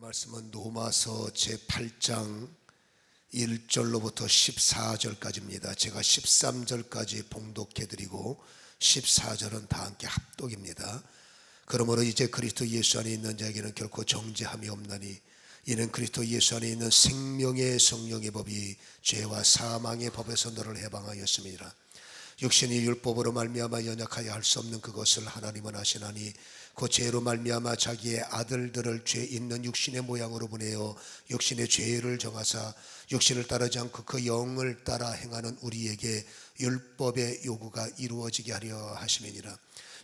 말씀은 로마서 제8장 1절로부터 14절까지입니다. 제가 13절까지 봉독해드리고 14절은 다 함께 합독입니다. 그러므로 이제 그리스도 예수 안에 있는 자에게는 결코 정죄함이 없나니 이는 그리스도 예수 안에 있는 생명의 성령의 법이 죄와 사망의 법에서 너를 해방하였음이니라. 육신이 율법으로 말미암아 연약하여 할 수 없는 그것을 하나님은 하시나니 그 죄로 말미암아 자기의 아들들을 죄 있는 육신의 모양으로 보내어 육신의 죄를 정하사 육신을 따르지 않고 그 영을 따라 행하는 우리에게 율법의 요구가 이루어지게 하려 하심이니라.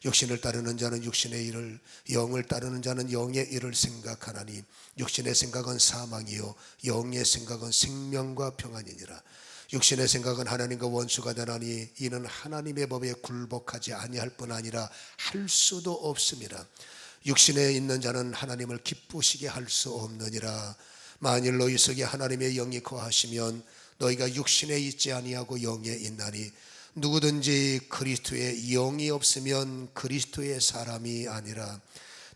육신을 따르는 자는 육신의 일을, 영을 따르는 자는 영의 일을 생각하나니 육신의 생각은 사망이요 영의 생각은 생명과 평안이니라. 육신의 생각은 하나님과 원수가 되나니 이는 하나님의 법에 굴복하지 아니할 뿐 아니라 할 수도 없음이라. 육신에 있는 자는 하나님을 기쁘시게 할 수 없느니라. 만일 너희 속에 하나님의 영이 거하시면 너희가 육신에 있지 아니하고 영에 있나니 누구든지 그리스도의 영이 없으면 그리스도의 사람이 아니라.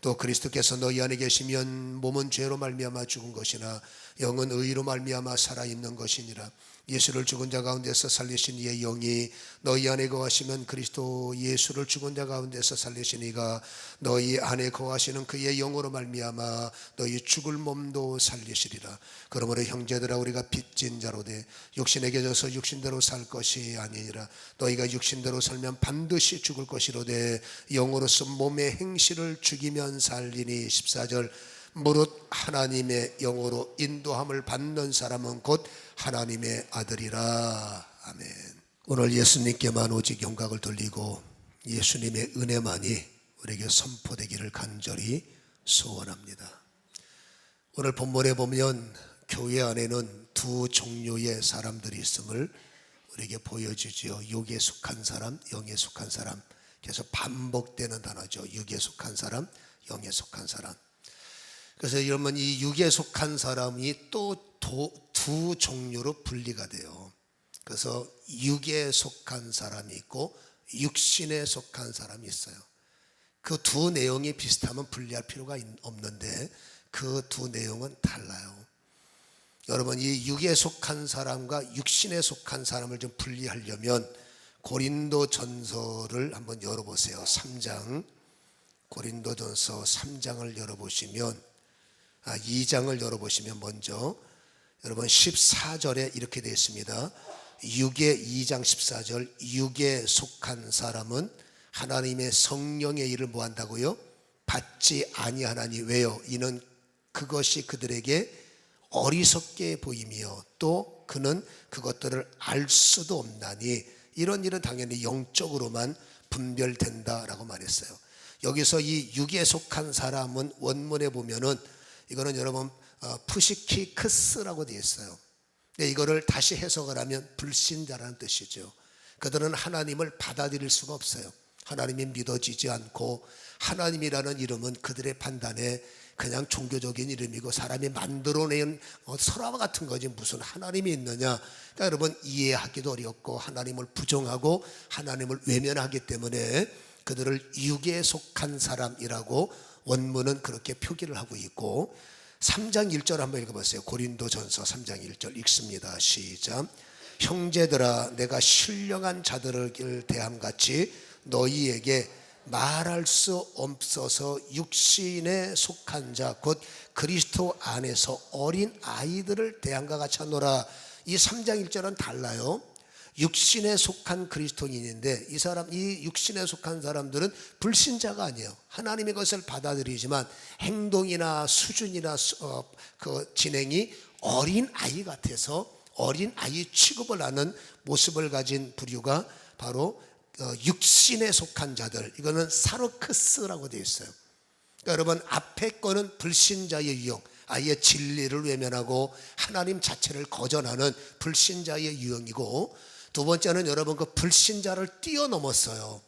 또 그리스도께서 너희 안에 계시면 몸은 죄로 말미암아 죽은 것이나 영은 의로 말미암아 살아있는 것이니라. 예수를 죽은 자 가운데서 살리신 이의 영이 너희 안에 거하시면 그리스도 예수를 죽은 자 가운데서 살리신 이가 너희 안에 거하시는 그의 영으로 말미암아 너희 죽을 몸도 살리시리라. 그러므로 형제들아 우리가 빚진 자로되 육신에 겨져서 육신대로 살 것이 아니니라. 너희가 육신대로 살면 반드시 죽을 것이로되 영으로서 몸의 행실을 죽이면 살리니. 14절 무릇 하나님의 영으로 인도함을 받는 사람은 곧 하나님의 아들이라. 아멘. 오늘 예수님께만 오직 영광을 돌리고 예수님의 은혜만이 우리에게 선포되기를 간절히 소원합니다. 오늘 본문에 보면 교회 안에는 두 종류의 사람들이 있음을 우리에게 보여주지요. 육에 속한 사람, 영에 속한 사람. 계속 반복되는 단어죠. 육에 속한 사람, 영에 속한 사람. 그래서 여러분 이 육에 속한 사람이 또 두 종류로 분리가 돼요. 그래서 육에 속한 사람이 있고 육신에 속한 사람이 있어요. 그 두 내용이 비슷하면 분리할 필요가 없는데 그 두 내용은 달라요. 여러분 이 육에 속한 사람과 육신에 속한 사람을 좀 분리하려면 고린도 전서를 한번 열어보세요. 3장 고린도 전서 3장을 열어보시면 2장을 열어보시면 먼저 여러분 14절에 이렇게 되어 있습니다. 2장 14절 육에 속한 사람은 하나님의 성령의 일을 뭐한다고요? 받지 아니하나니. 왜요? 이는 그것이 그들에게 어리석게 보이며 또 그는 그것들을 알 수도 없나니. 이런 일은 당연히 영적으로만 분별된다라고 말했어요. 여기서 이 육에 속한 사람은 원문에 보면은 이거는 여러분 푸시키크스라고 되어 있어요. 근데 이거를 다시 해석을 하면 불신자라는 뜻이죠. 그들은 하나님을 받아들일 수가 없어요. 하나님이 믿어지지 않고 하나님이라는 이름은 그들의 판단에 그냥 종교적인 이름이고 사람이 만들어낸 설화 같은 거지 무슨 하나님이 있느냐. 그러니까 여러분 이해하기도 어렵고 하나님을 부정하고 하나님을 외면하기 때문에 그들을 육에 속한 사람이라고 원문은 그렇게 표기를 하고 있고. 3장 1절 한번 읽어보세요. 고린도 전서 3장 1절 읽습니다. 시작. 형제들아 내가 신령한 자들을 대함같이 너희에게 말할 수 없어서 육신에 속한 자 곧 그리스도 안에서 어린 아이들을 대함과 같이 하노라. 이 3장 1절은 달라요. 육신에 속한 그리스도인인데 이 육신에 속한 사람들은 불신자가 아니에요. 하나님의 것을 받아들이지만 행동이나 수준이나 그 진행이 어린 아이 같아서 어린 아이 취급을 하는 모습을 가진 부류가 바로 육신에 속한 자들. 이거는 사르크스라고 되어 있어요. 그러니까 여러분 앞에 거는 불신자의 유형, 아예 진리를 외면하고 하나님 자체를 거절하는 불신자의 유형이고, 두 번째는 여러분 그 불신자를 뛰어넘었어요.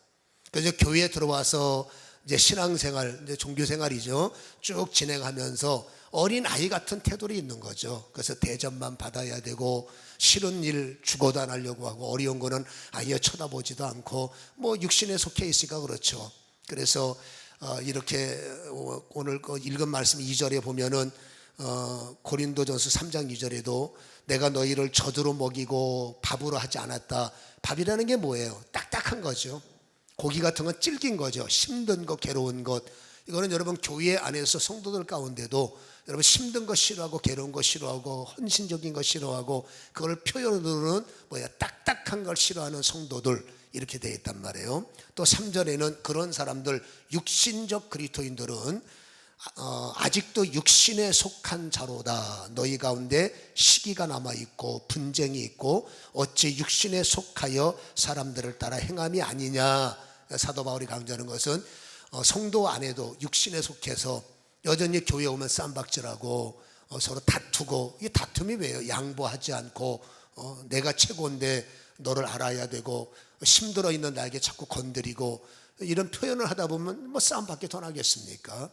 그래서 교회에 들어와서 이제 신앙생활, 이제 종교생활이죠. 쭉 진행하면서 어린 아이 같은 태도를 있는 거죠. 그래서 대접만 받아야 되고 싫은 일 죽어도 안 하려고 하고 어려운 거는 아예 쳐다보지도 않고 뭐 육신에 속해 있으니까 그렇죠. 그래서 이렇게 오늘 읽은 말씀 2절에 보면은 고린도전서 3장 2절에도 내가 너희를 젖으로 먹이고 밥으로 하지 않았다. 밥이라는 게 뭐예요? 딱딱한 거죠. 고기 같은 건 질긴 거죠. 힘든 것, 괴로운 것. 이거는 여러분 교회 안에서 성도들 가운데도 여러분 힘든 거 싫어하고 괴로운 거 싫어하고 헌신적인 거 싫어하고 그걸 표현으로는 딱딱한 걸 싫어하는 성도들 이렇게 되어 있단 말이에요. 또 3절에는 그런 사람들 육신적 그리스도인들은 아직도 육신에 속한 자로다. 너희 가운데 시기가 남아있고 분쟁이 있고 어찌 육신에 속하여 사람들을 따라 행함이 아니냐. 사도 바울이 강조하는 것은 성도 안에도 육신에 속해서 여전히 교회 오면 쌈박질하고 서로 다투고, 이 다툼이 왜요? 양보하지 않고 내가 최고인데 너를 알아야 되고 힘들어 있는 나에게 자꾸 건드리고 이런 표현을 하다 보면 싸움밖에 더 나겠습니까?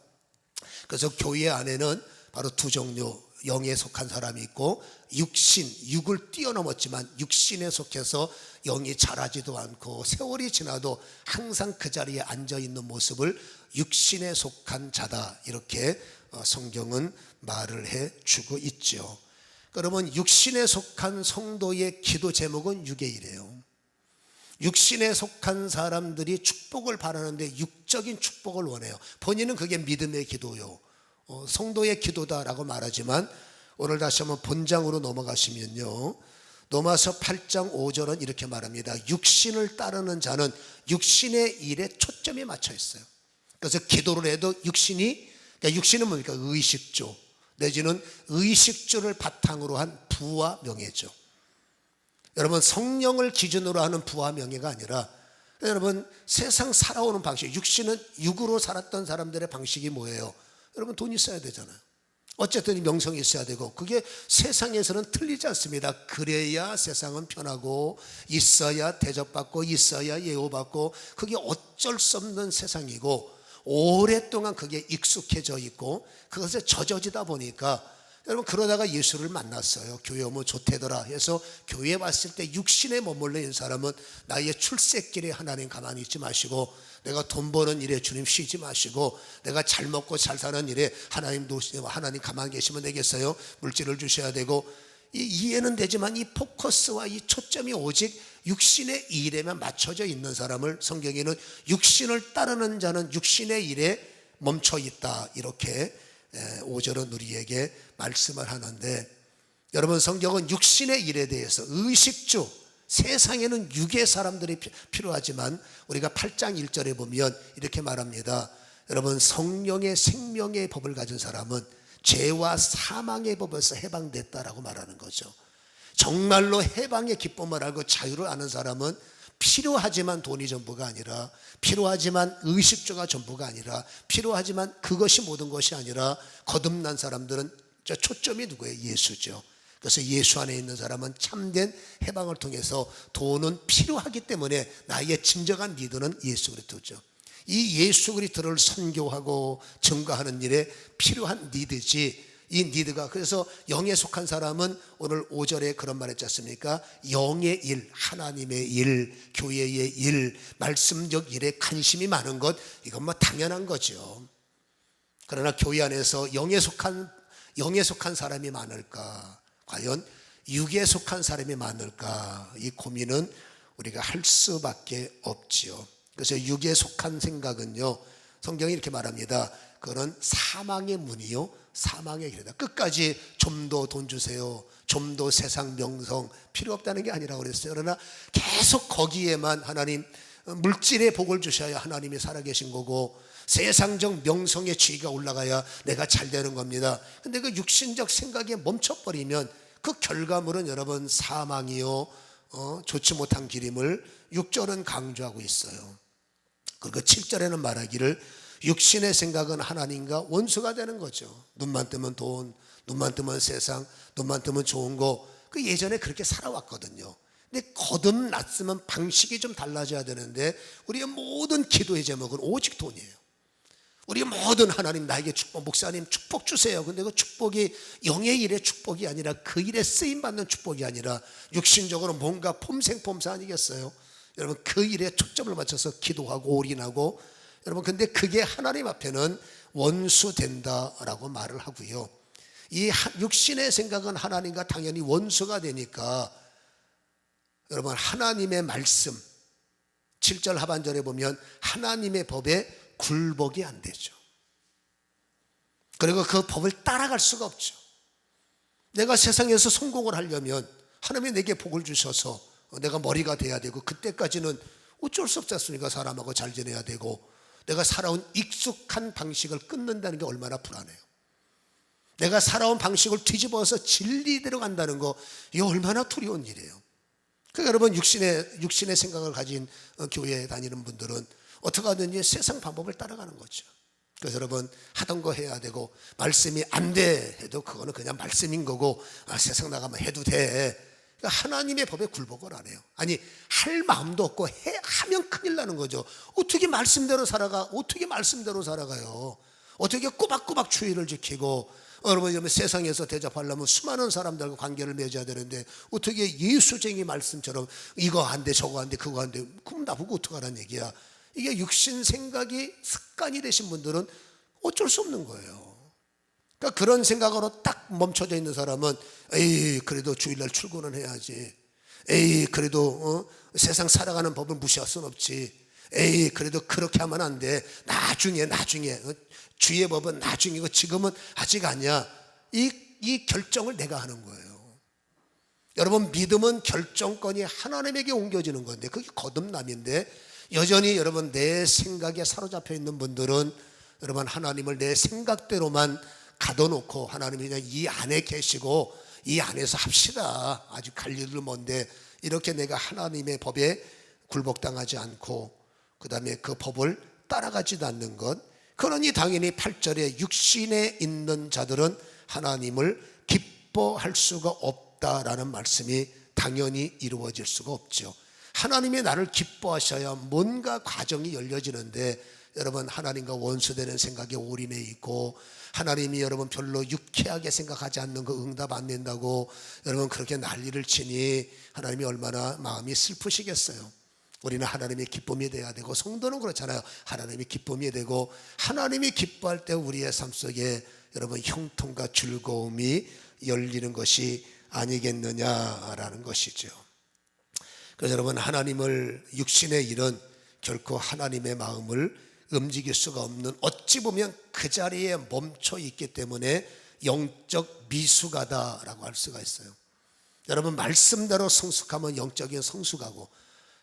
그래서 교회 안에는 바로 두 종류, 영에 속한 사람이 있고 육신, 육을 뛰어넘었지만 육신에 속해서 영이 자라지도 않고 세월이 지나도 항상 그 자리에 앉아있는 모습을 육신에 속한 자다, 이렇게 성경은 말을 해주고 있죠. 그러면 육신에 속한 성도의 기도 제목은 유괴이래요. 육신에 속한 사람들이 축복을 바라는데 육적인 축복을 원해요. 본인은 그게 믿음의 기도요, 성도의 기도다라고 말하지만 오늘 다시 한번 본장으로 넘어가시면요, 로마서 8장 5절은 이렇게 말합니다. 육신을 따르는 자는 육신의 일에 초점이 맞춰 있어요. 그래서 기도를 해도 육신이, 그러니까 육신은 뭡니까? 의식주 내지는 의식주를 바탕으로 한 부와 명예죠. 여러분 성령을 기준으로 하는 부와 명예가 아니라, 여러분 세상 살아오는 방식, 육신은 육으로 살았던 사람들의 방식이 뭐예요? 여러분 돈 있어야 되잖아요. 어쨌든 명성이 있어야 되고 그게 세상에서는 틀리지 않습니다. 그래야 세상은 편하고 있어야 대접받고 있어야 예우받고 그게 어쩔 수 없는 세상이고 오랫동안 그게 익숙해져 있고 그것에 젖어지다 보니까 여러분 그러다가 예수를 만났어요. 교회 오면 좋대더라 해서 교회에 왔을 때 육신에 머물러 있는 사람은 나의 출세길에 하나님 가만히 있지 마시고, 내가 돈 버는 일에 주님 쉬지 마시고, 내가 잘 먹고 잘 사는 일에 하나님 가만히 계시면 되겠어요? 물질을 주셔야 되고, 이해는 되지만 이 포커스와 이 초점이 오직 육신의 일에만 맞춰져 있는 사람을 성경에는 육신을 따르는 자는 육신의 일에 멈춰 있다, 이렇게 5절은 우리에게 말씀을 하는데, 여러분 성경은 육신의 일에 대해서 의식주, 세상에는 육의 사람들이 필요하지만 우리가 8장 1절에 보면 이렇게 말합니다. 여러분 성령의 생명의 법을 가진 사람은 죄와 사망의 법에서 해방됐다라고 말하는 거죠. 정말로 해방의 기쁨을 알고 자유를 아는 사람은 필요하지만 돈이 전부가 아니라, 필요하지만 의식주가 전부가 아니라, 필요하지만 그것이 모든 것이 아니라, 거듭난 사람들은 초점이 누구예요? 예수죠. 그래서 예수 안에 있는 사람은 참된 해방을 통해서 돈은 필요하기 때문에 나의 진정한 리더는 예수 그리스도죠. 이 예수 그리스도를 선교하고 증거하는 일에 필요한 리더지, 이 니드가, 그래서 영에 속한 사람은 오늘 5절에 그런 말 했지 않습니까? 영의 일, 하나님의 일, 교회의 일, 말씀적 일에 관심이 많은 것, 이건 당연한 거죠. 그러나 교회 안에서 영에 속한 사람이 많을까? 과연 육에 속한 사람이 많을까? 이 고민은 우리가 할 수밖에 없지요. 그래서 육에 속한 생각은요, 성경이 이렇게 말합니다. 그건 사망의 문이요, 사망의 길이다. 끝까지 좀 더 돈 주세요, 좀 더 세상 명성 필요 없다는 게 아니라고 그랬어요. 그러나 계속 거기에만 하나님, 물질의 복을 주셔야 하나님이 살아계신 거고, 세상적 명성의 지위가 올라가야 내가 잘 되는 겁니다. 근데 그 육신적 생각에 멈춰버리면 그 결과물은 여러분 사망이요, 좋지 못한 길임을 6절은 강조하고 있어요. 그리고 7절에는 말하기를 육신의 생각은 하나님과 원수가 되는 거죠. 눈만 뜨면 돈, 눈만 뜨면 세상, 눈만 뜨면 좋은 거, 그 예전에 그렇게 살아왔거든요. 근데 거듭났으면 방식이 좀 달라져야 되는데 우리의 모든 기도의 제목은 오직 돈이에요. 우리 모든 하나님 나에게 축복, 목사님 축복 주세요. 근데 그 축복이 영의 일의 축복이 아니라 그 일에 쓰임받는 축복이 아니라 육신적으로 뭔가 폼생폼사 아니겠어요? 여러분 그 일에 초점을 맞춰서 기도하고 올인하고, 여러분 근데 그게 하나님 앞에는 원수 된다라고 말을 하고요. 이 육신의 생각은 하나님과 당연히 원수가 되니까 여러분 하나님의 말씀 7절 하반절에 보면 하나님의 법에 굴복이 안 되죠. 그리고 그 법을 따라갈 수가 없죠. 내가 세상에서 성공을 하려면 하나님이 내게 복을 주셔서 내가 머리가 돼야 되고, 그때까지는 어쩔 수 없지 않습니까? 사람하고 잘 지내야 되고, 내가 살아온 익숙한 방식을 끊는다는 게 얼마나 불안해요. 내가 살아온 방식을 뒤집어서 진리대로 간다는 거, 이거 얼마나 두려운 일이에요. 그러니까 여러분 육신의 생각을 가진 교회에 다니는 분들은 어떻게 하든지 세상 방법을 따라가는 거죠. 그래서 여러분 하던 거 해야 되고, 말씀이 안 돼 해도 그거는 그냥 말씀인 거고, 세상 나가면 해도 돼. 그러니까 하나님의 법에 굴복을 안 해요. 아니 할 마음도 없고 하면 큰일 나는 거죠. 어떻게 말씀대로 살아가? 어떻게 말씀대로 살아가요? 어떻게 꼬박꼬박 주의를 지키고, 여러분 세상에서 대접하려면 수많은 사람들과 관계를 맺어야 되는데 어떻게 예수쟁이 말씀처럼 이거 안 돼, 저거 안 돼, 그거 안 돼, 그럼 나보고 어떡하라는 얘기야. 이게 육신 생각이 습관이 되신 분들은 어쩔 수 없는 거예요. 그러니까 그런 생각으로 딱 멈춰져 있는 사람은 에이 그래도 주일날 출근은 해야지, 에이 그래도 세상 살아가는 법을 무시할 수는 없지, 에이 그래도 그렇게 하면 안 돼, 나중에 주의 법은 나중이고 지금은 아직 아니야. 이 결정을 내가 하는 거예요. 여러분 믿음은 결정권이 하나님에게 옮겨지는 건데 그게 거듭남인데, 여전히 여러분 내 생각에 사로잡혀 있는 분들은 여러분 하나님을 내 생각대로만 가둬놓고, 하나님이 그냥 이 안에 계시고 이 안에서 합시다, 아직 갈 일은 먼데, 이렇게 내가 하나님의 법에 굴복당하지 않고 그 다음에 그 법을 따라가지도 않는 것, 그러니 당연히 8절에 육신에 있는 자들은 하나님을 기뻐할 수가 없다라는 말씀이 당연히 이루어질 수가 없죠. 하나님이 나를 기뻐하셔야 뭔가 과정이 열려지는데, 여러분 하나님과 원수되는 생각에 올인해 있고, 하나님이 여러분 별로 유쾌하게 생각하지 않는 거 응답 안 된다고 여러분 그렇게 난리를 치니 하나님이 얼마나 마음이 슬프시겠어요. 우리는 하나님의 기쁨이 돼야 되고, 성도는 그렇잖아요. 하나님이 기쁨이 되고, 하나님이 기뻐할 때 우리의 삶 속에 여러분 형통과 즐거움이 열리는 것이 아니겠느냐라는 것이죠. 그래서 여러분 하나님을, 육신의 일은 결코 하나님의 마음을 움직일 수가 없는, 어찌 보면 그 자리에 멈춰 있기 때문에 영적 미숙하다라고 할 수가 있어요. 여러분 말씀대로 성숙하면 영적인 성숙하고,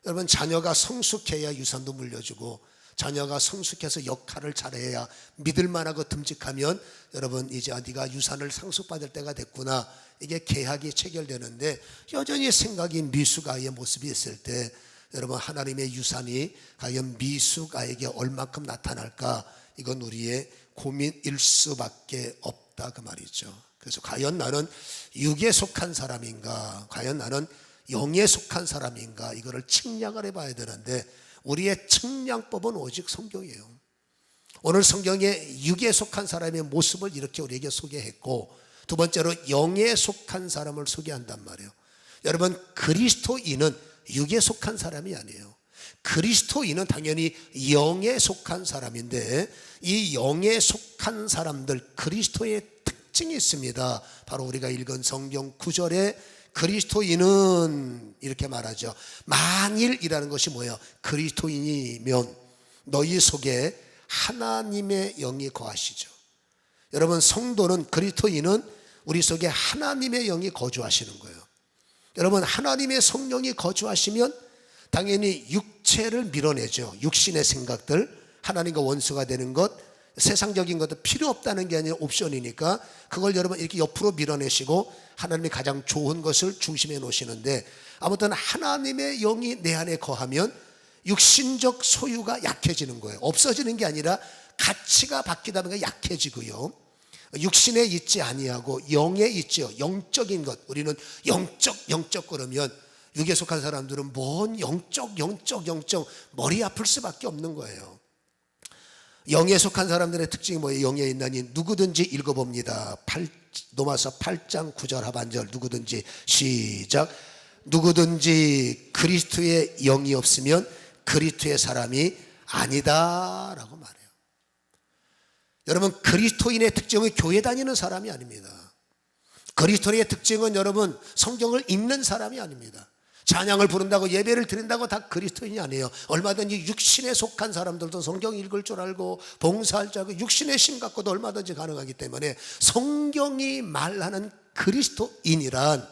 여러분 자녀가 성숙해야 유산도 물려주고, 자녀가 성숙해서 역할을 잘해야 믿을만하고 듬직하면 여러분 이제 네가 유산을 상속받을 때가 됐구나, 이게 계약이 체결되는데, 여전히 생각이 미숙아의 모습이 있을 때 여러분 하나님의 유산이 과연 미숙아에게 얼마큼 나타날까, 이건 우리의 고민일 수밖에 없다 그 말이죠. 그래서 과연 나는 육에 속한 사람인가, 과연 나는 영에 속한 사람인가, 이거를 측량을 해봐야 되는데, 우리의 측량법은 오직 성경이에요. 오늘 성경에 육에 속한 사람의 모습을 이렇게 우리에게 소개했고, 두 번째로 영에 속한 사람을 소개한단 말이에요. 여러분 그리스도인은 육에 속한 사람이 아니에요. 그리스도인은 당연히 영에 속한 사람인데, 이 영에 속한 사람들 그리스도의 특징이 있습니다. 바로 우리가 읽은 성경 구절에 그리스도인은 이렇게 말하죠. 만일이라는 것이 뭐예요? 그리스도인이면 너희 속에 하나님의 영이 거하시죠. 여러분 성도는, 그리스도인은 우리 속에 하나님의 영이 거주하시는 거예요. 여러분 하나님의 성령이 거주하시면 당연히 육체를 밀어내죠. 육신의 생각들, 하나님과 원수가 되는 것, 세상적인 것도 필요 없다는 게 아니라 옵션이니까 그걸 여러분 이렇게 옆으로 밀어내시고 하나님이 가장 좋은 것을 중심에 놓으시는데, 아무튼 하나님의 영이 내 안에 거하면 육신적 소유가 약해지는 거예요. 없어지는 게 아니라 가치가 바뀌다 보니까 약해지고요, 육신에 있지 아니하고 영에 있죠. 영적인 것, 우리는 영적 그러면 육에 속한 사람들은 뭔 영적 머리 아플 수밖에 없는 거예요. 영에 속한 사람들의 특징이 뭐예요? 영에 있나니 누구든지 읽어봅니다. 로마서 8장 9절 하반절, 누구든지, 시작. 누구든지 그리스도의 영이 없으면 그리스도의 사람이 아니다 라고 말해요. 여러분 그리스도인의 특징은 교회 다니는 사람이 아닙니다. 그리스도인의 특징은 여러분 성경을 읽는 사람이 아닙니다. 찬양을 부른다고 예배를 드린다고 다 그리스도인이 아니에요. 얼마든지 육신에 속한 사람들도 성경 읽을 줄 알고 봉사할 줄 알고 육신의 심 갖고도 얼마든지 가능하기 때문에 성경이 말하는 그리스도인이란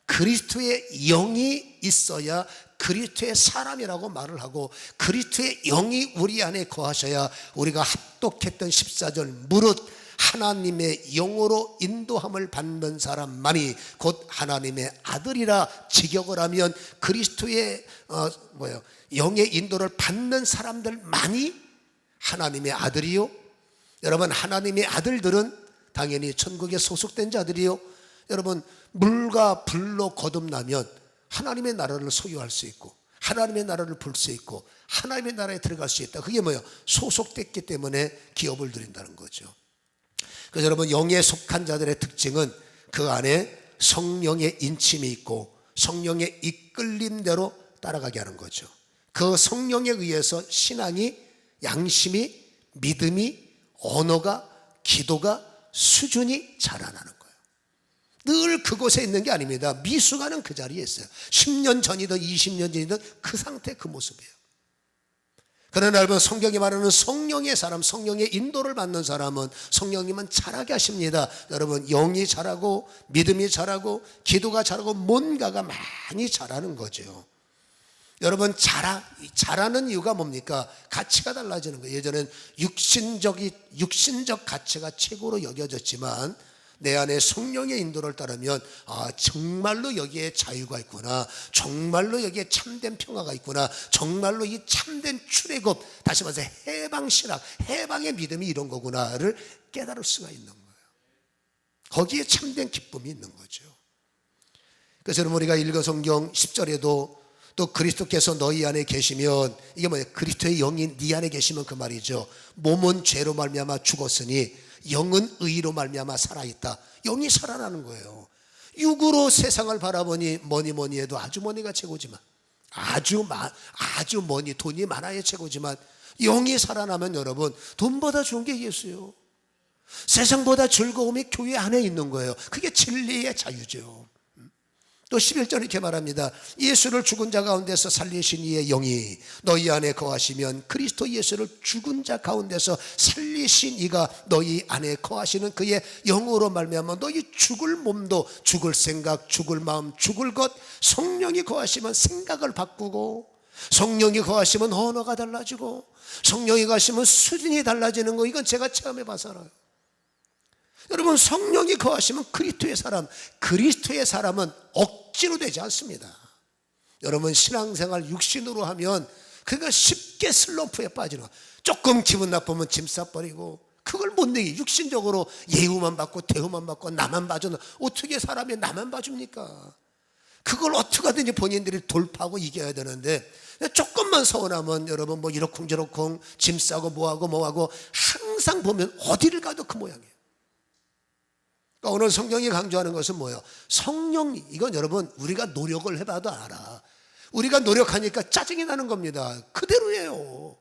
그리스도의 영이 있어야 그리스도의 사람이라고 말을 하고 그리스도의 영이 우리 안에 거하셔야 우리가 합독했던 14절 무릇 하나님의 영으로 인도함을 받는 사람만이 곧 하나님의 아들이라 직역을 하면 그리스도의 영의 인도를 받는 사람들만이 하나님의 아들이요. 여러분 하나님의 아들들은 당연히 천국에 소속된 자들이요. 여러분 물과 불로 거듭나면 하나님의 나라를 소유할 수 있고 하나님의 나라를 볼 수 있고 하나님의 나라에 들어갈 수 있다. 그게 뭐예요? 소속됐기 때문에 기업을 드린다는 거죠. 그래서 여러분 영에 속한 자들의 특징은 그 안에 성령의 인침이 있고 성령의 이끌림대로 따라가게 하는 거죠. 그 성령에 의해서 신앙이 양심이 믿음이 언어가 기도가 수준이 자라나는 거예요. 늘 그곳에 있는 게 아닙니다. 미숙아는 그 자리에 있어요. 10년 전이든 20년 전이든 그 상태 그 모습이에요. 그러나 여러분 성경이 말하는 성령의 사람 성령의 인도를 받는 사람은 성령님은 자라게 하십니다. 여러분 영이 자라고 믿음이 자라고 기도가 자라고 뭔가가 많이 자라는 거죠. 여러분 자라는 이유가 뭡니까? 가치가 달라지는 거예요. 예전엔 육신적 가치가 최고로 여겨졌지만 내 안에 성령의 인도를 따르면 정말로 여기에 자유가 있구나, 정말로 여기에 참된 평화가 있구나, 정말로 이 참된 출애굽, 다시 말해서 해방신학, 해방의 믿음이 이런 거구나를 깨달을 수가 있는 거예요. 거기에 참된 기쁨이 있는 거죠. 그래서 우리가 읽은 성경 10절에도 또 그리스도께서 너희 안에 계시면, 이게 뭐예요? 그리스도의 영이 네 안에 계시면 그 말이죠. 몸은 죄로 말미암아 죽었으니 영은 의로 말미암아 살아있다. 영이 살아나는 거예요. 육으로 세상을 바라보니 뭐니 해도 아주 머니가 최고지만, 아주 머니, 돈이 많아야 최고지만 영이 살아나면 여러분 돈보다 좋은 게 예수예요. 세상보다 즐거움이 교회 안에 있는 거예요. 그게 진리의 자유죠. 또 11절에 이렇게 말합니다. 예수를 죽은 자 가운데서 살리신 이의 영이 너희 안에 거하시면 그리스도 예수를 죽은 자 가운데서 살리신 이가 너희 안에 거하시는 그의 영으로 말미암아 너희 죽을 몸도 죽을 생각, 죽을 마음, 죽을 것, 성령이 거하시면 생각을 바꾸고, 성령이 거하시면 언어가 달라지고, 성령이 거하시면 수준이 달라지는 거, 이건 제가 체험해 봐서 알아요. 여러분 성령이 거하시면 그리스도의 사람은 억지로 되지 않습니다. 여러분 신앙생활 육신으로 하면 그가 쉽게 슬럼프에 빠지는 거예요. 조금 기분 나쁘면 짐 싸버리고, 그걸 못 내기, 육신적으로 예우만 받고 대우만 받고 나만 봐주는, 어떻게 사람이 나만 봐줍니까? 그걸 어떻게 하든지 본인들이 돌파하고 이겨야 되는데, 조금만 서운하면 여러분 뭐 이러쿵저러쿵 짐 싸고 뭐하고 항상 보면 어디를 가도 그 모양이에요. 그러니까 오늘 성경이 강조하는 것은 뭐예요? 성령, 이건 여러분 우리가 노력을 해봐도 알아. 우리가 노력하니까 짜증이 나는 겁니다. 그대로예요.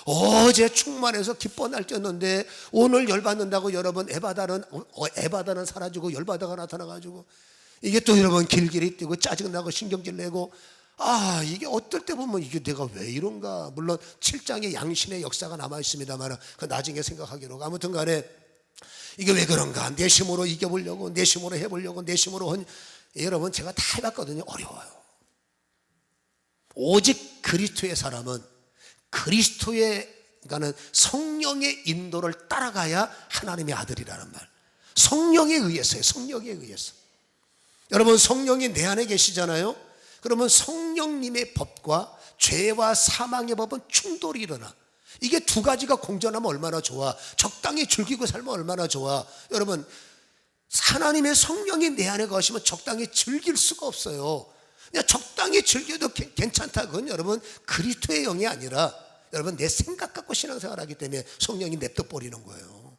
어제 충만해서 기뻐 날뛰었는데 오늘 열받는다고 여러분 에바다는 사라지고 열바다가 나타나가지고 이게 또 여러분 길길이 뛰고 짜증나고 신경질 내고, 이게 어떨 때 보면 이게 내가 왜 이런가. 물론 7장의 양신의 역사가 남아있습니다만 그 나중에 생각하기로. 아무튼 간에 이게 왜 그런가? 내 힘으로 이겨보려고, 내 힘으로 해보려고, 내 힘으로 여러분 제가 다 해봤거든요. 어려워요. 오직 그리스도의 사람은 그러니까는 성령의 인도를 따라가야 하나님의 아들이라는 말. 성령에 의해서요. 성령에 의해서. 여러분 성령이 내 안에 계시잖아요. 그러면 성령님의 법과 죄와 사망의 법은 충돌이 일어나. 이게 두 가지가 공존하면 얼마나 좋아. 적당히 즐기고 살면 얼마나 좋아. 여러분 하나님의 성령이 내 안에 거하시면 적당히 즐길 수가 없어요. 그냥 적당히 즐겨도 괜찮다. 그건 여러분 그리스도의 영이 아니라 여러분 내 생각 갖고 신앙생활하기 때문에 성령이 냅둬버리는 거예요.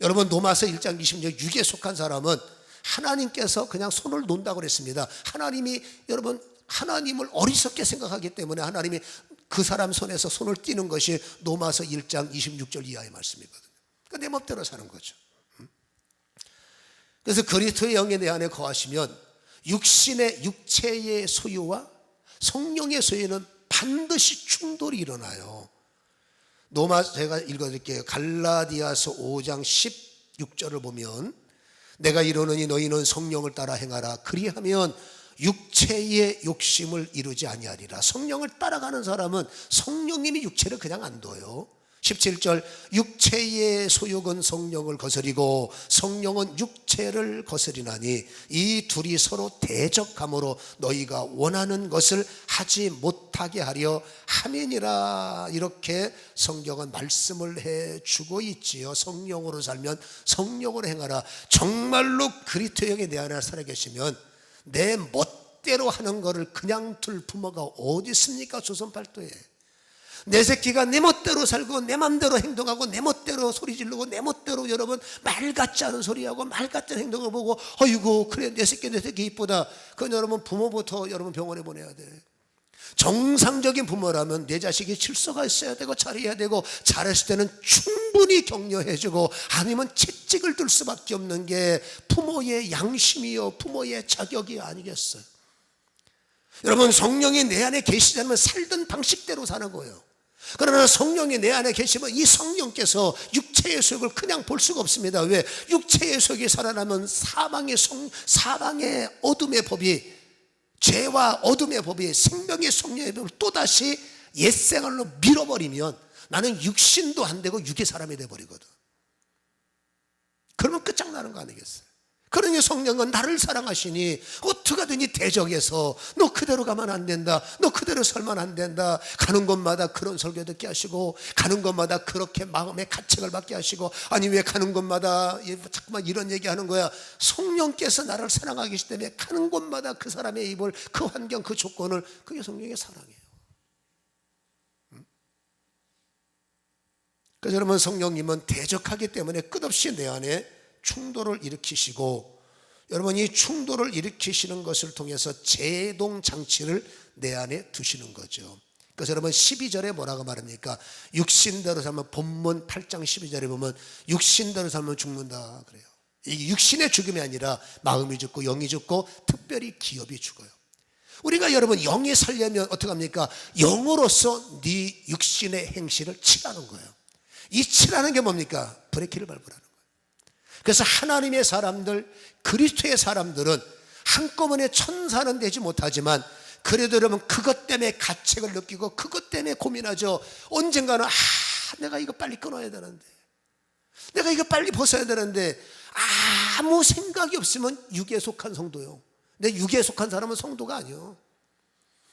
여러분 로마서 1장 20절 육에 속한 사람은 하나님께서 그냥 손을 놓는다고 그랬습니다. 하나님을 어리석게 생각하기 때문에 하나님이 그 사람 손에서 손을 떼는 것이 로마서 1장 26절 이하의 말씀이거든요. 그러니까 내 멋대로 사는 거죠. 그래서 그리스도의 영이 내 안에 거하시면 육체의 소유와 성령의 소유는 반드시 충돌이 일어나요. 제가 읽어드릴게요. 갈라디아서 5장 16절을 보면 내가 이르노니 너희는 성령을 따라 행하라. 그리하면 육체의 욕심을 이루지 아니하리라. 성령을 따라가는 사람은 성령님이 육체를 그냥 안 둬요. 17절 육체의 소욕은 성령을 거스리고 성령은 육체를 거스리나니 이 둘이 서로 대적함으로 너희가 원하는 것을 하지 못하게 하려 함이니라. 이렇게 성경은 말씀을 해주고 있지요. 성령으로 살면 성령으로 행하라. 정말로 그리스도의 영이 내 안에 살아계시면 내 멋대로 하는 것을 그냥 둘 부모가 어디 있습니까? 조선팔도에 내 새끼가 내 멋대로 살고 내 맘대로 행동하고 내 멋대로 소리 지르고 내 멋대로 여러분 말 같지 않은 소리하고 말 같지 않은 행동을 보고 어이구 그래 내 새끼 이쁘다. 그건 여러분 부모부터 여러분 병원에 보내야 돼. 정상적인 부모라면 내 자식이 질서가 있어야 되고 잘해야 되고 잘했을 때는 충분히 격려해주고 아니면 채찍을 들 수밖에 없는 게 부모의 양심이요 부모의 자격이 아니겠어요. 여러분 성령이 내 안에 계시지 않으면 살던 방식대로 사는 거예요. 그러나 성령이 내 안에 계시면 이 성령께서 육체의 소욕을 그냥 볼 수가 없습니다. 왜? 육체의 소욕이 살아나면 사방의 어둠의 법이 죄와 어둠의 법이 생명의 성령의 법을 또다시 옛생활로 밀어버리면 나는 육신도 안 되고 육의 사람이 돼버리거든. 그러면 끝장나는 거 아니겠어요? 그러니 성령은 나를 사랑하시니 어떻게든지 대적해서 너 그대로 가면 안 된다, 너 그대로 살면 안 된다, 가는 곳마다 그런 설교 듣게 하시고 가는 곳마다 그렇게 마음의 가책을 받게 하시고 아니 왜 가는 곳마다 자꾸만 이런 얘기하는 거야. 성령께서 나를 사랑하기 계시기 때문에 가는 곳마다 그 사람의 입을 그 환경 그 조건을 그게 성령의 사랑이에요. 그래서 여러분 성령님은 대적하기 때문에 끝없이 내 안에 충돌을 일으키시고 여러분 이 충돌을 일으키시는 것을 통해서 제동장치를 내 안에 두시는 거죠. 그래서 여러분 12절에 뭐라고 말합니까? 육신대로 살면 본문 8장 12절에 보면 육신대로 살면 죽는다 그래요. 이게 육신의 죽음이 아니라 마음이 죽고 영이 죽고 특별히 기업이 죽어요. 우리가 여러분 영이 살려면 어떻게 합니까? 영으로서 네 육신의 행실을 칠하는 거예요. 이 칠하는 게 뭡니까? 브레이크를 밟으라는 거예요. 그래서 하나님의 사람들, 그리스도의 사람들은 한꺼번에 천사는 되지 못하지만 그래도 여러분 그것 때문에 가책을 느끼고 그것 때문에 고민하죠. 언젠가는 내가 이거 빨리 끊어야 되는데, 내가 이거 빨리 벗어야 되는데 아무 생각이 없으면 육에 속한 성도요. 근데 육에 속한 사람은 성도가 아니요.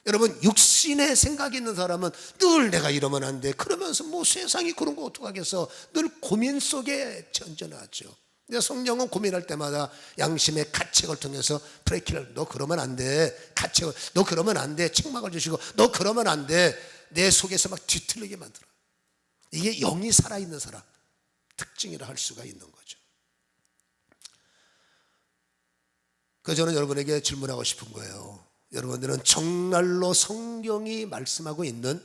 여러분 육신에 생각이 있는 사람은 늘 내가 이러면 안 돼 그러면서 뭐 세상이 그런 거 어떡하겠어 늘 고민 속에 전전하죠. 근데 성령은 고민할 때마다 양심의 가책을 통해서 브레이크를 너 그러면 안 돼, 가책을 너 그러면 안 돼, 책망을 주시고 너 그러면 안 돼, 내 속에서 막 뒤틀리게 만들어. 이게 영이 살아있는 사람 특징이라 할 수가 있는 거죠. 그래서 저는 여러분에게 질문하고 싶은 거예요. 여러분들은 정말로 성경이 말씀하고 있는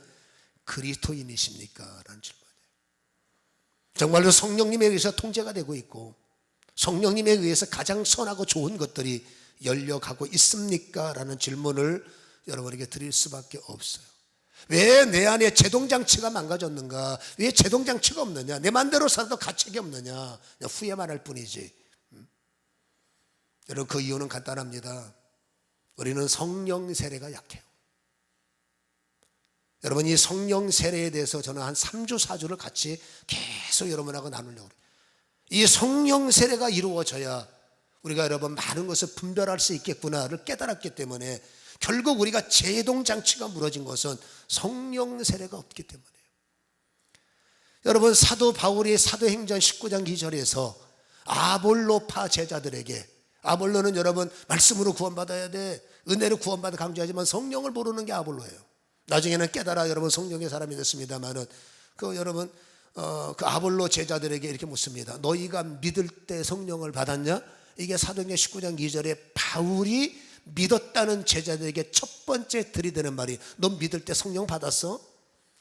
그리스도인이십니까? 라는 질문이에요. 정말로 성령님에 의해서 통제가 되고 있고 성령님에 의해서 가장 선하고 좋은 것들이 열려가고 있습니까? 라는 질문을 여러분에게 드릴 수밖에 없어요. 왜 내 안에 제동장치가 망가졌는가? 왜 제동장치가 없느냐? 내 맘대로 살아도 가책이 없느냐? 후회만 할 뿐이지. 여러분 그 이유는 간단합니다. 우리는 성령 세례가 약해요. 여러분 이 성령 세례에 대해서 저는 한 3주 4주를 같이 계속 여러분하고 나누려고 그래요. 이 성령 세례가 이루어져야 우리가 여러분 많은 것을 분별할 수 있겠구나를 깨달았기 때문에 결국 우리가 제동장치가 무너진 것은 성령 세례가 없기 때문이에요. 여러분 사도 바울이 사도행전 19장 2절에서 아볼로파 제자들에게, 아볼로는 여러분 말씀으로 구원받아야 돼, 은혜로 구원받아 강조하지만 성령을 모르는 게 아볼로예요. 나중에는 깨달아 여러분 성령의 사람이 됐습니다만은 여러분 그 아볼로 제자들에게 이렇게 묻습니다. 너희가 믿을 때 성령을 받았냐? 이게 사도행전 19장 2절에 바울이 믿었다는 제자들에게 첫 번째 들이대는 말이 너 믿을 때 성령 받았어?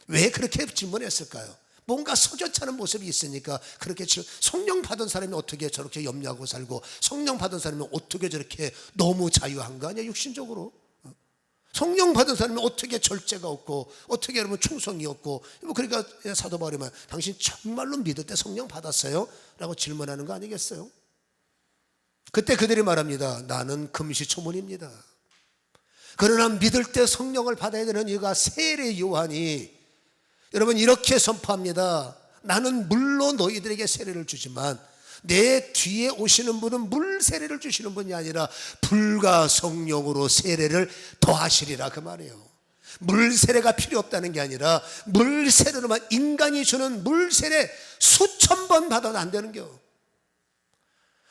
왜 그렇게 질문했을까요? 뭔가 석연치 않은 모습이 있으니까 그렇게 성령 받은 사람이 어떻게 저렇게 염려하고 살고, 성령 받은 사람이 어떻게 저렇게 너무 자유한 거 아니야, 육신적으로. 성령 받은 사람이 어떻게 절제가 없고, 어떻게 여러분 충성이 없고. 그러니까 사도 바울이 말, 당신 정말로 믿을 때 성령 받았어요? 라고 질문하는 거 아니겠어요? 그때 그들이 말합니다. 나는 금시초문입니다. 그러나 믿을 때 성령을 받아야 되는 이유가, 세례 요한이 여러분 이렇게 선포합니다. 나는 물로 너희들에게 세례를 주지만 내 뒤에 오시는 분은 물 세례를 주시는 분이 아니라 불과 성령으로 세례를 더하시리라, 그 말이에요. 물 세례가 필요 없다는 게 아니라 물 세례로만, 인간이 주는 물 세례 수천 번 받아도 안 되는겨.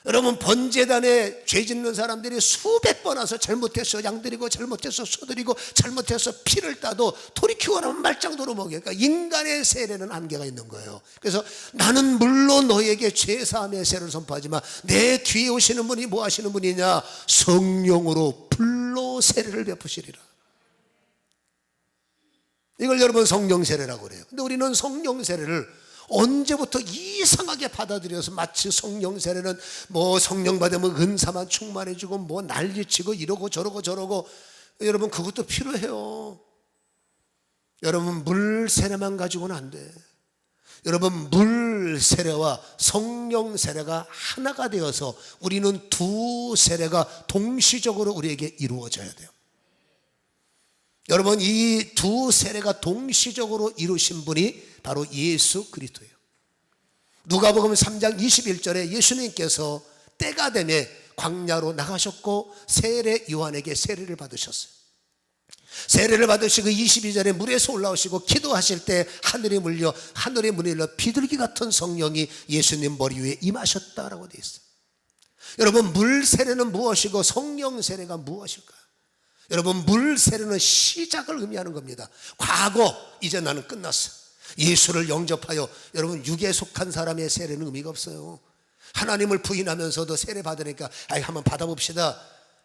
여러분, 번제단에 죄 짓는 사람들이 수백 번 와서 잘못해서 양드리고 잘못해서 소드리고 잘못해서 피를 따도 돌이키고 나면 말짱도로 먹여요. 그러니까 인간의 세례는 한계가 있는 거예요. 그래서 나는 물론 너희에게 죄사함의 세례를 선포하지만 내 뒤에 오시는 분이 뭐 하시는 분이냐? 성령으로 불로 세례를 베푸시리라. 이걸 여러분 성령 세례라고 그래요. 근데 우리는 성령 세례를 언제부터 이상하게 받아들여서 마치 성령 세례는 뭐 성령 받으면 은사만 충만해지고 뭐 난리치고 이러고 저러고. 여러분, 그것도 필요해요. 여러분, 물 세례만 가지고는 안 돼. 여러분, 물 세례와 성령 세례가 하나가 되어서 우리는 두 세례가 동시적으로 우리에게 이루어져야 돼요. 여러분, 이 두 세례가 동시적으로 이루신 분이 바로 예수 그리스도예요. 누가복음 3장 21절에 예수님께서 때가 되매 광야로 나가셨고 세례 요한에게 세례를 받으셨어요. 세례를 받으시고 22절에 물에서 올라오시고 기도하실 때 하늘이 문이 열려 비둘기 같은 성령이 예수님 머리 위에 임하셨다라고 되어 있어요. 여러분, 물 세례는 무엇이고 성령 세례가 무엇일까요? 여러분, 물 세례는 시작을 의미하는 겁니다. 과거, 이제 나는 끝났어. 예수를 영접하여, 여러분, 육에 속한 사람의 세례는 의미가 없어요. 하나님을 부인하면서도 세례 받으니까 한번 받아봅시다.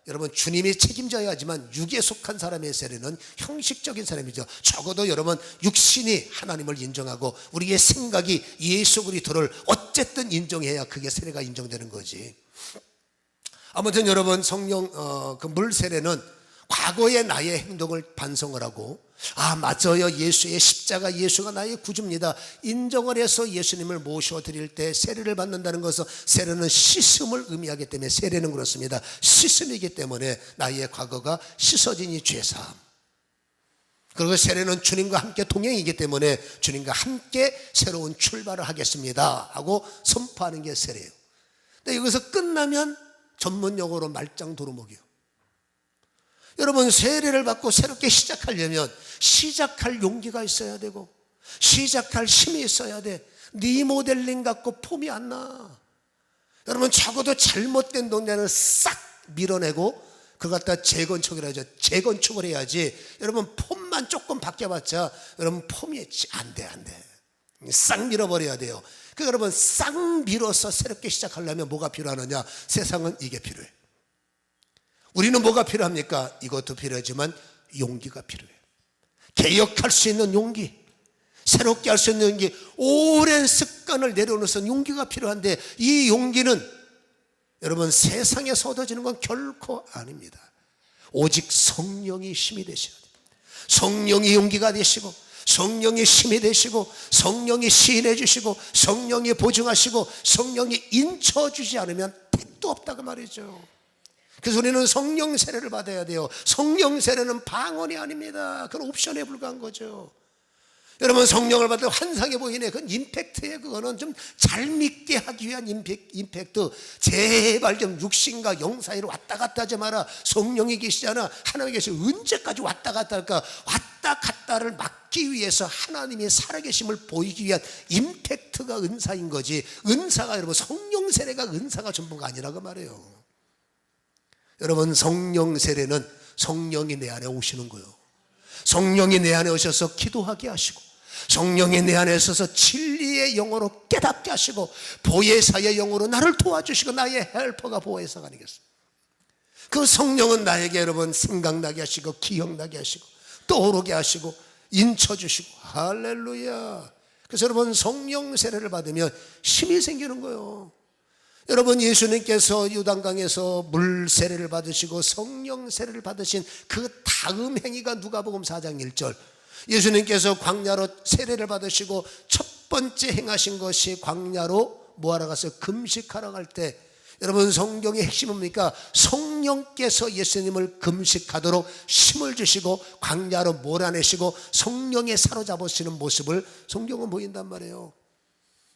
여러분, 주님이 책임져야 하지만 육에 속한 사람의 세례는 형식적인 사람이죠. 적어도 여러분, 육신이 하나님을 인정하고 우리의 생각이 예수 그리스도를 어쨌든 인정해야 그게 세례가 인정되는 거지. 아무튼 여러분, 성령 그 물 세례는 과거의 나의 행동을 반성을 하고, 맞아요, 예수의 십자가, 예수가 나의 구주입니다, 인정을 해서 예수님을 모셔드릴 때 세례를 받는다는 것은, 세례는 씻음을 의미하기 때문에 세례는 그렇습니다. 씻음이기 때문에 나의 과거가 씻어지니 죄사함. 그리고 세례는 주님과 함께 동행이기 때문에 주님과 함께 새로운 출발을 하겠습니다 하고 선포하는 게 세례예요. 근데 여기서 끝나면 전문용어로 말짱 도루묵이요. 여러분, 세례를 받고 새롭게 시작하려면 시작할 용기가 있어야 되고 시작할 힘이 있어야 돼. 리모델링 갖고 폼이 안 나. 여러분, 적어도 잘못된 동네는 싹 밀어내고 그걸 갖다 재건축을 하죠. 재건축을 해야지. 여러분, 폼만 조금 바뀌어봤자 여러분 폼이 안 돼. 싹 밀어버려야 돼요. 그러니까 여러분, 싹 밀어서 새롭게 시작하려면 뭐가 필요하느냐? 세상은 이게 필요해. 우리는 뭐가 필요합니까? 이것도 필요하지만 용기가 필요해요. 개혁할 수 있는 용기, 새롭게 할 수 있는 용기, 오랜 습관을 내려놓는 용기가 필요한데, 이 용기는 여러분 세상에서 얻어지는 건 결코 아닙니다. 오직 성령이 힘이 되셔야 돼요. 성령이 용기가 되시고, 성령이 힘이 되시고, 성령이 시인해 주시고, 성령이 보증하시고, 성령이 인쳐주지 않으면 택도 없다고 말이죠. 그래서 우리는 성령 세례를 받아야 돼요. 성령 세례는 방언이 아닙니다. 그건 옵션에 불과한 거죠. 여러분, 성령을 받으면 환상해 보이네. 그건 임팩트예요. 그거는 좀 잘 믿게 하기 위한 임팩트. 제발 좀 육신과 영 사이를 왔다 갔다 하지 마라. 성령이 계시잖아. 하나님이 계시면 언제까지 왔다 갔다 할까? 왔다 갔다를 막기 위해서 하나님이 살아계심을 보이기 위한 임팩트가 은사인 거지, 은사가, 여러분, 성령 세례가 은사가 전부가 아니라고 말해요. 여러분, 성령 세례는 성령이 내 안에 오시는 거예요. 성령이 내 안에 오셔서 기도하게 하시고, 성령이 내 안에 있어서 진리의 영으로 깨닫게 하시고, 보혜사의 영으로 나를 도와주시고, 나의 헬퍼가 보혜사가 아니겠습니까? 그 성령은 나에게 여러분 생각나게 하시고, 기억나게 하시고, 떠오르게 하시고, 인쳐주시고, 할렐루야. 그래서 여러분 성령 세례를 받으면 힘이 생기는 거예요. 여러분 예수님께서 요단강에서 물 세례를 받으시고 성령 세례를 받으신 그 다음 행위가 누가복음 4장 1절, 예수님께서 광야로 세례를 받으시고 첫 번째 행하신 것이 광야로 뭐하러 가서 금식하러 갈 때, 여러분 성경의 핵심은 뭡니까? 성령께서 예수님을 금식하도록 힘을 주시고 광야로 몰아내시고 성령에 사로잡으시는 모습을 성경은 보인단 말이에요.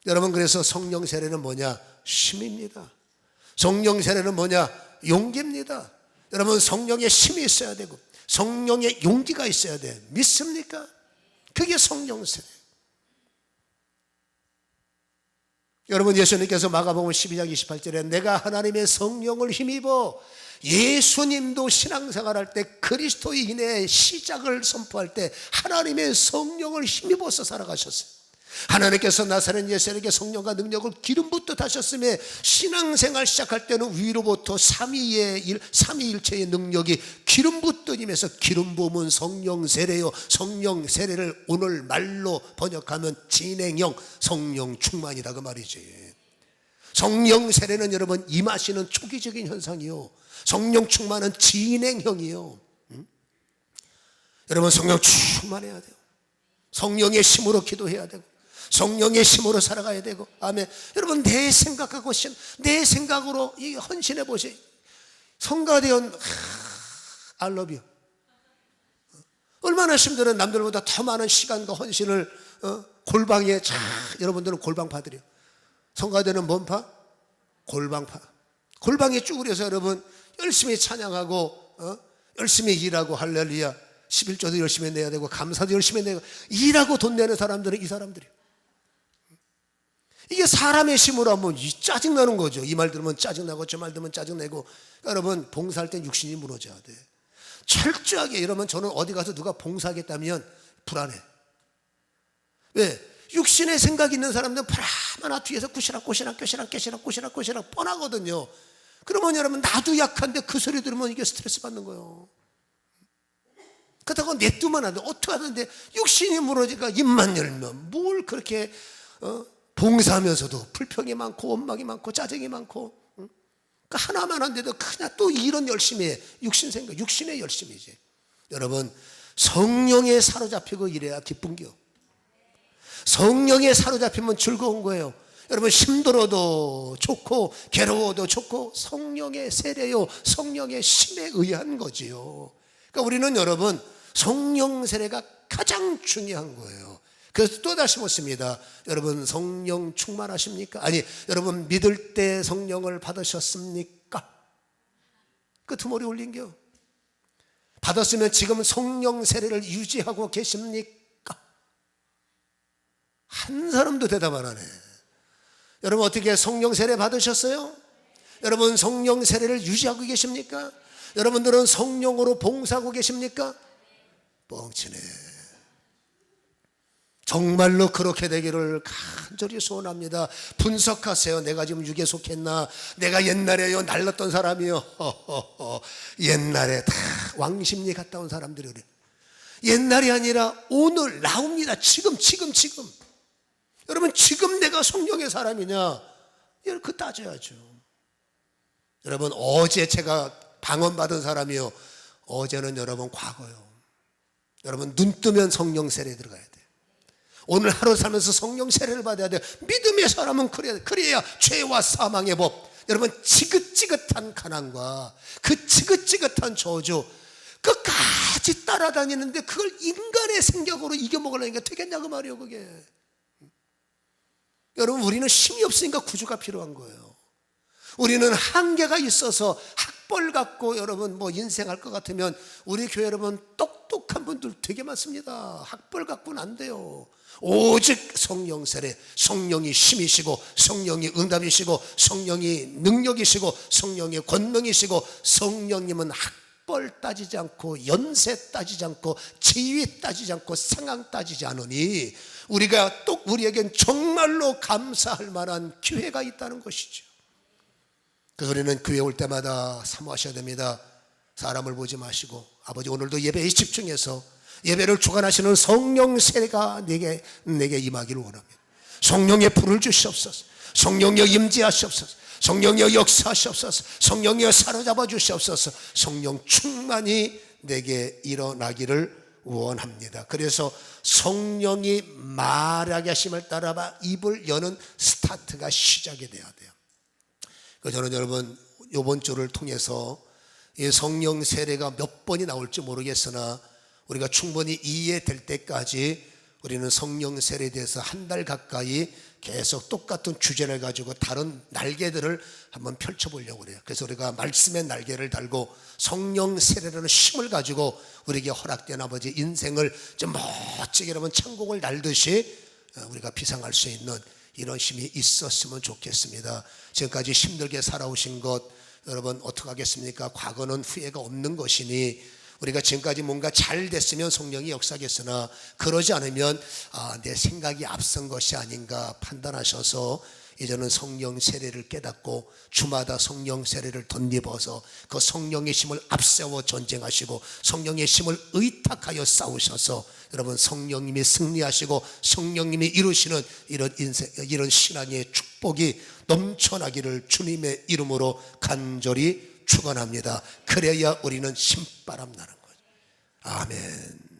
여러분 그래서 성령 세례는 뭐냐? 힘입니다. 성령 세례는 뭐냐? 용기입니다. 여러분 성령의 힘이 있어야 되고 성령의 용기가 있어야 돼. 믿습니까? 그게 성령 세례. 여러분 예수님께서 마가복음 12장 28절에 내가 하나님의 성령을 힘입어, 예수님도 신앙생활할 때 그리스도인의 시작을 선포할 때 하나님의 성령을 힘입어서 살아가셨어요. 하나님께서 나사렛 예수에게 성령과 능력을 기름 붓듯 하셨음에 신앙생활 시작할 때는 위로부터 삼위일체의 능력이 기름 붓듯 임해서 기름 부음은 성령 세례요, 성령 세례를 오늘 말로 번역하면 진행형 성령 충만이다 그 말이지. 성령 세례는 여러분 임하시는 초기적인 현상이요, 성령 충만은 진행형이요. 여러분 성령 충만해야 돼요. 성령의 힘으로 기도해야 되고 성령의 힘으로 살아가야 되고. 아멘. 여러분 내 생각하고 내 생각으로 이 헌신해 보세요. 성가대원 I love you. 얼마나 힘들어. 남들보다 더 많은 시간과 헌신을 골방에 여러분들은 골방파들이요. 성가대는 뭔 파? 골방파. 골방에 쭈그려서 여러분 열심히 찬양하고 열심히 일하고 할렐루야 11조도 열심히 내야 되고 감사도 열심히 내고 일하고 돈 내는 사람들은 이 사람들이에요. 이게 사람의 힘으로 하면 짜증나는 거죠. 이 말 들으면 짜증나고 저 말 들으면 짜증내고. 여러분 봉사할 땐 육신이 무너져야 돼. 철저하게. 이러면 저는 어디 가서 누가 봉사하겠다면 불안해. 왜? 육신의 생각이 있는 사람들은 바라마나 뒤에서 꾸시락 뻔하거든요. 그러면 여러분 나도 약한데 그 소리 들으면 이게 스트레스 받는 거예요. 그렇다고 냅두면 안 돼. 어떻게 하는데 육신이 무너지니까 입만 열면 뭘 그렇게 봉사하면서도 불평이 많고 원망이 많고 짜증이 많고. 그러니까 하나만 안 돼도 그냥 또 이런 열심히 해. 육신 생각, 육신의 열심이지. 여러분 성령에 사로잡히고 이래야 기쁜겨. 성령에 사로잡히면 즐거운 거예요. 여러분 힘들어도 좋고 괴로워도 좋고 성령의 세례요, 성령의 힘에 의한 거지요. 그러니까 우리는 여러분 성령 세례가 가장 중요한 거예요. 그래서 또다시 묻습니다. 여러분 성령 충만하십니까? 아니 여러분 믿을 때 성령을 받으셨습니까? 그 두 머리 올린겨. 받았으면 지금 성령 세례를 유지하고 계십니까? 한 사람도 대답 안 하네. 여러분 어떻게 성령 세례 받으셨어요? 여러분 성령 세례를 유지하고 계십니까? 여러분들은 성령으로 봉사하고 계십니까? 뻥치네. 정말로 그렇게 되기를 간절히 소원합니다. 분석하세요. 내가 지금 육에 속했나? 내가 옛날에요 날랐던 사람이요. 옛날에 다 왕십리 갔다 온 사람들이 그래. 옛날이 아니라 오늘 나옵니다. 지금. 여러분 지금 내가 성령의 사람이냐? 그 따져야죠. 여러분 어제 제가 방언받은 사람이요. 어제는 여러분 과거요. 여러분 눈 뜨면 성령 세례에 들어가야 돼. 오늘 하루 살면서 성령 세례를 받아야 돼요. 믿음의 사람은 그래야 죄와 사망의 법, 여러분 지긋지긋한 가난과 그 지긋지긋한 저주 끝까지 따라다니는데 그걸 인간의 생각으로 이겨먹으려니까 되겠냐고 말이에요. 그게 여러분 우리는 힘이 없으니까 구주가 필요한 거예요. 우리는 한계가 있어서 학벌 갖고 여러분 뭐 인생할 것 같으면 우리 교회 여러분 똑똑한 분들 되게 많습니다. 학벌 갖고는 안 돼요. 오직 성령 세례, 성령이 힘이시고 성령이 응답이시고 성령이 능력이시고 성령의 권능이시고, 성령님은 학벌 따지지 않고 연세 따지지 않고 지위 따지지 않고 상황 따지지 않으니 우리가 또 우리에겐 정말로 감사할 만한 기회가 있다는 것이죠. 그래서 우리는 교회 올 때마다 사모하셔야 됩니다. 사람을 보지 마시고 아버지 오늘도 예배에 집중해서 예배를 주관하시는 성령 세례가 내게 임하기를 원합니다. 성령의 불을 주시옵소서. 성령여 임재하시옵소서. 성령여 역사하시옵소서. 성령여 사로잡아 주시옵소서. 성령 충만이 내게 일어나기를 원합니다. 그래서 성령이 말하게 하심을 따라 입을 여는 스타트가 시작이 돼야 돼요. 저는 여러분 이번 주를 통해서 이 성령 세례가 몇 번이 나올지 모르겠으나 우리가 충분히 이해될 때까지 우리는 성령 세례에 대해서 한 달 가까이 계속 똑같은 주제를 가지고 다른 날개들을 한번 펼쳐보려고 그래요. 그래서 우리가 말씀의 날개를 달고 성령 세례라는 힘을 가지고 우리에게 허락된 아버지 인생을 좀 멋지게 여러분 천국을 날듯이 우리가 비상할 수 있는 이런 힘이 있었으면 좋겠습니다. 지금까지 힘들게 살아오신 것 여러분 어떻게 하겠습니까? 과거는 후회가 없는 것이니 우리가 지금까지 뭔가 잘 됐으면 성령이 역사하겠으나 그러지 않으면 내 생각이 앞선 것이 아닌가 판단하셔서 이제는 성령 세례를 깨닫고 주마다 성령 세례를 덧입어서 그 성령의 힘을 앞세워 전쟁하시고 성령의 힘을 의탁하여 싸우셔서 여러분 성령님이 승리하시고 성령님이 이루시는 이런 인생, 이런 신앙의 축복이 넘쳐나기를 주님의 이름으로 간절히 축원합니다. 그래야 우리는 신바람 나는 거죠. 아멘.